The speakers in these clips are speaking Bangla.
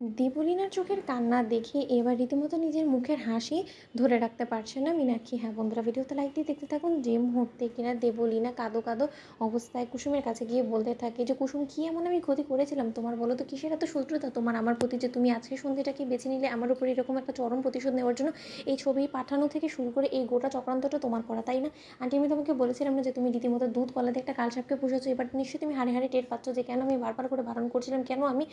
দেবলীনার চোখের কান্না দেখে এবার রীতিমতো নিজের মুখের হাসি ধরে রাখতে পারছে না মীনাক্ষী। হ্যাঁ বন্ধুরা, ভিডিওতে লাইক দিয়ে দেখতে থাকুন। যে মুহূর্তে কিনা দেবলীনা কাঁদো কাঁদো অবস্থায় কুসুমের কাছে গিয়ে বলতে থাকে যে কুসুম, কি এমন আমি ক্ষতি করেছিলাম তোমার, বলো তো কিসের এত শত্রুতা তোমার আমার প্রতি, যে তুমি আজকে সন্ধ্যেটাকে বেছে নিলে আমার উপর এরকম একটা চরম প্রতিশোধ নেওয়ার জন্য। এই ছবি পাঠানো থেকে শুরু করে এই গোটা চক্রান্তটা তোমার করা, তাই না? আন্টি, আমি তোমাকে বলেছিলাম না যে তুমি রীতিমতো দুধ কলাতে একটা কালসাপকে পুষেছো। এবার নিশ্চয়ই তুমি হাড়ে হাড়ে টের পাচ্ছ যে কেন আমি বারবার করে বারণ করছিলাম, কেন আমি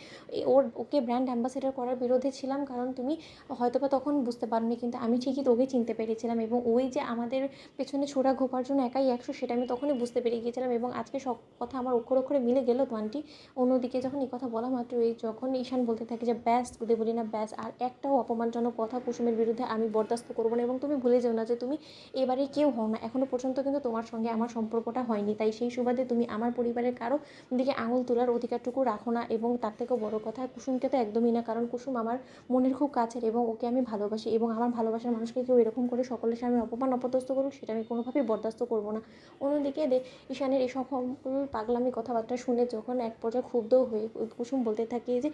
ওকে ব্র্যান্ড অ্যাম্বাসেডর করার বিরোধে ছিলাম। কারণ তুমি হয়তোবা তখন বুঝতে পারোনি, কিন্তু আমি ঠিকই তোকে চিনতে পেরেছিলাম। এবং ওই যে আমাদের পেছনে ছোড়া ঘোপার জন্য একাই 100, সেটা আমি তখনই বুঝতে পেরে গিয়েছিলাম। এবং আজকে সব কথা আমার অক্ষরে অক্ষরে মিলে গেল তো আন্টি। অন্যদিকে যখন এই কথা বলা মাত্র এই যখন ঈশান বলতে থাকে যে ব্যাস দেবলীনা ব্যাস, আর একটাও অপমানজনক কথা কুসুমের বিরুদ্ধে আমি বরদাস্ত করবো না। এবং তুমি ভুলে যেও না যে তুমি এবারে কেউ হও না, এখনও পর্যন্ত কিন্তু তোমার সঙ্গে আমার সম্পর্কটা হয়নি। তাই সেই সুবাদে তুমি আমার পরিবারের কারো দিকে আঙুল তোলার অধিকারটুকু রাখো না। এবং তার থেকেও বড় কথা, কুসুমকে তো একদমই না, কারণ কুসুম আমার মনের খুব কাছের এবং ওকে আমি ভালোবাসি। এবং আমার ভালোবাসার মানুষকে কেউ এরকম করে সকলের সামনে অপমান অপদস্থ করুক, সেটা আমি কোনোভাবেই বরদাস্ত করবো না। অন্যদিকে ঈশানের এই সকল পাগলামি কথাবার্তা শুনে যখন এক পর্যায়ে ক্ষুব্ধ হয়ে কুসুম বলতে থাকে যে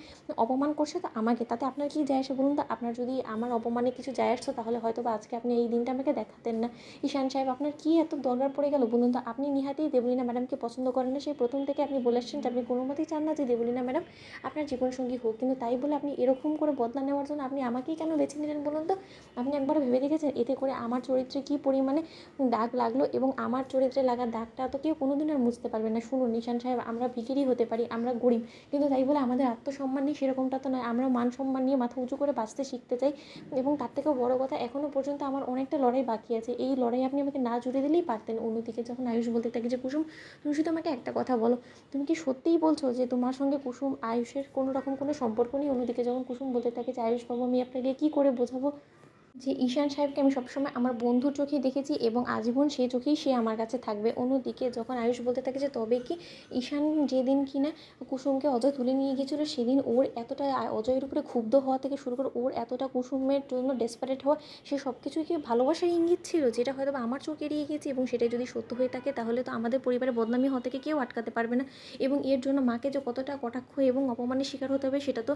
অপমান করছে তো আমাকে, তাতে আপনার কি যায় আসে বলুন তো? আপনার যদি আমার অপমানে কিছু যায় আসতো তাহলে হয়তো বা আজকে আপনি এই দিনটা আমাকে দেখাতেন না। ঈশান সাহেব, আপনার কি এত দরকার পড়ে গেল বলুন তো? আপনি নিহাতেই দেবলীনা ম্যাডামকে পছন্দ করেন না, সেই প্রথম থেকে আপনি বলে আসছেন যে আপনি কোনো মতেই চান না যে দেবলীনা ম্যাডাম আপনার জীবনসঙ্গী হোক। কিন্তু তাই বলে আপনি এরকম করে বদলা নেওয়ার জন্য আপনি আমাকেই কেন বেছে নিলেন বলুন তো? আপনি একবার ভেবে দেখেছেন এতে করে আমার চরিত্রে কী পরিমাণে দাগ লাগলো? এবং আমার চরিত্রে লাগা দাগটা তো কেউ কোনোদিন আর মুছতে পারবে না। শুনুন নিশান সাহেব, আমরা ভিখিরি হতে পারি, আমরা গরিব, কিন্তু তাই বলে আমাদের আত্মসম্মান নেই সেরকমটা তো নয়। আমরা মান সম্মান নিয়ে মাথা উঁচু করে বাঁচতে শিখতে চাই। এবং তার থেকেও বড় কথা, এখনও পর্যন্ত আমার অনেকটা লড়াই বাকি আছে। এই লড়াই আপনি আমাকে না জুড়ে দিলেই পারতেন। অন্যদিকে যখন আয়ুষ বলতে থাকে যে কুসুম, তুমি শুধু আমাকে একটা কথা বলো, তুমি কি সত্যিই বলছো যে তোমার সঙ্গে আয়ুষের কোনো রকম কোনো সম্পর্ক নেই? অন্যদিকে যখন কুসুম বলতে থাকে যে আয়ুষবাবু, আমি আপনাকে কী করে বোঝাবো যে ঈশান সাহেবকে আমি সবসময় আমার বন্ধুর চোখেই দেখেছি এবং আজীবন সেই চোখেই সে আমার কাছে থাকবে। অন্যদিকে যখন আয়ুষ বলতে থাকে যে তবে কি ঈশান যেদিন কিনা কুসুমকে অজয় তুলে নিয়ে গিয়েছিলো, সেদিন ওর এতটা অজয়ের উপরে ক্ষুব্ধ হওয়া থেকে শুরু করে ওর এতটা কুসুমের জন্য ডেসপারেট হওয়া, সে সব কিছুই কি ভালোবাসার ইঙ্গিত ছিল, যেটা হয়তো বা আমার চোখ এড়িয়ে গেছে। এবং সেটাই যদি সত্য হয়ে থাকে তাহলে তো আমাদের পরিবারে বদনামি হওয়া থেকে কেউ আটকাতে পারবে না। এবং এর জন্য মাকে যে কতটা কটাক্ষ এবং অপমানের শিকার হতে হবে সেটা তো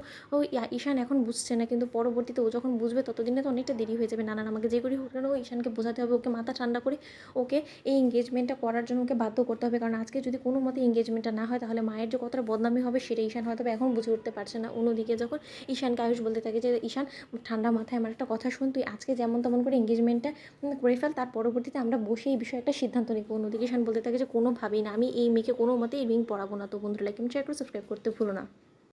ঈশান এখন বুঝছে না, কিন্তু পরবর্তীতে ও যখন বুঝবে ততদিনে তো অনেকটা দেরি হয়ে যাবে। না না, আমাকে যে করেই হোক না, ও ঈশানকে বোঝাতে হবে, ওকে মাথা ঠান্ডা করে ওকে এই এঙ্গেজমেন্টটা করার জন্য ওকে বাধ্য করতে হবে। কারণ আজকে যদি কোনো মতে এঙ্গেজমেন্টটা না হয় তাহলে মায়ের যে কতটা বদনামি হবে সেটা ঈশান হয়তো এখন বুঝে উঠতে পারছে না। অন্যদিকে যখন ঈশানকে আয়ুষ বলতে থাকে যে ঈশান, ঠান্ডা মাথায় আমার একটা কথা শুন, তুই আজকে যেমন তেমন করে এঙ্গেজমেন্টটা করে ফেল, তার পরবর্তীতে আমরা বসে এই বিষয়ে একটা সিদ্ধান্ত নিব। অন্যদিকে ঈশান বলতে থাকে যে কোনোভাবেই না, আমি এই মেয়েকে কোনো মতেই রিং পরাবো না। তো বন্ধুরা, লাইক এবং শেয়ার করে সাবস্ক্রাইব করতে ভুলো না।